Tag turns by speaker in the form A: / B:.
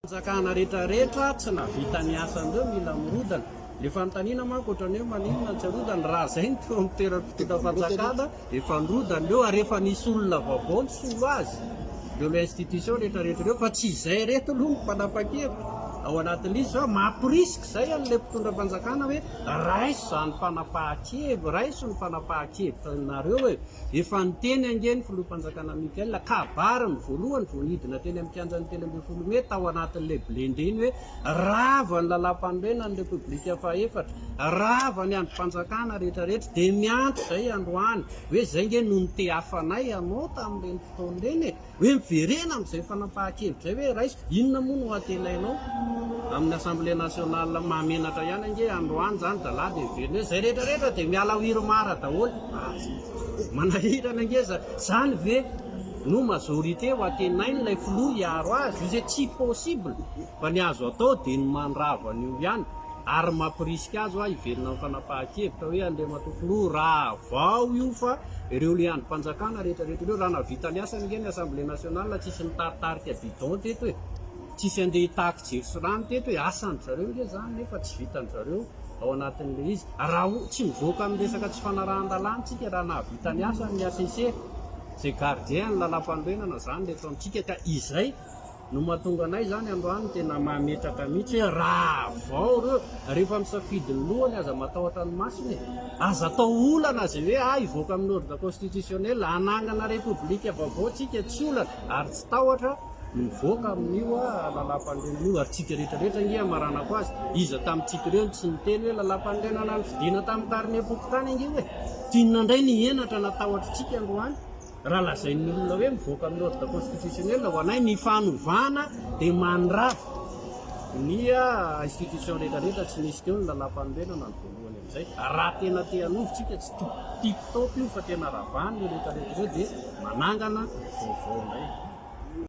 A: Fanjakana rehetrarehetra tsy navita ny asandreo mila mirodana. Le fanontaniana manko ohatran'ny hoe maninona tsy harodana raha zay ny teo amin'ny toeram-pitondra fanjakana efa nirodana eo ary efa nisy olona vaovao nisolo azy eo le institution rehetrarehetra reo fa tsy izay reto aloha ny mpanapa-kevitra. Ao anatin'izy zao mampirisika zay an'le mpitondra fanjakana hoe raiso zany fanapahan-kevitra, raiso ny fanapahan-kevitra nareo hoe efa niteny angeny filoham-panjakana Mikael kabariny voalohany vao nidina teny amin'ny kianjan'ny 13 tao anatin'le blende iny hoe rava ny lalam-panombenana ny Repoblika fahaefatra, rava ny androm-panjakana rehetrarehetra dia miantso zay androany hoe zay nge no nite hafanay anao tamin'ireny fotoan'ireny hoe miverena amin'izay fanapahan-kevitra zay hoe raiso inona moa no atenainao amin'ny Assemblée nationale mahamenatra ihany ange androany zany dala dia verina hoe zay rehetrarehetra dia miala hiro mara daholo manahirana ange zany ve no majorité ho atenain'ilay filoha hiaro azy io zay tsy possible fa ny azo atao dia ny mandrava an'io ihany ary mampirisika azy hiverina amin'ny fanapahan-kevitra hoe andriamatofiloha raha vao io fa ireo le androm-panjakana rehetrarehetra ireo raha navita ny asany nge ny Assemblée nationale tsisy mitaritarika bidon teto hoe tsisy andeha hitaky jiro sy rano teto hoe asan'ny zareo nge zany nefa tsy vitany zareo ao anatin'le izy raha tsy mivoaka amin'ny resaka tsy fanarahan-dalàna tsika raha nahavita ny asany ny ACC zay gardien ny lalam-panombenana zany le eto amintsika ka izay no mahatonga anay zany androany tena mametraka mihitsy hoe raha vao reo rehefa misafidy ny lohany aza matahotra ny masiny aza atao olana zay hoe hivoaka amin'ny ordre constitutionnel anangana repoblika vaovao tsika tsy olana ary tsy tahotra mivoaka amin'io lalam-pandrenana ary tsika rehetrarehetra nge amaranako azy iza tamintsika ireo tsy niteny hoe lalam-pandrenana ny fidina tamin'ny tariny epoky tany ange hoe tinona indray ny henatra natahotra tsika androany raha lazain'ny olona hoe mivoaka amin'ny ordre constitutionnel ho anay ny fanovana dia mandrava ny institution rehetrarehetra tsy nisy teo ny lalam-panombenana ny voalohany amin'izay raha tena te-hanovo-tsika tsy tip-top io fa tena ravany io rehetrarehetra ireo dia manangana vaovao indray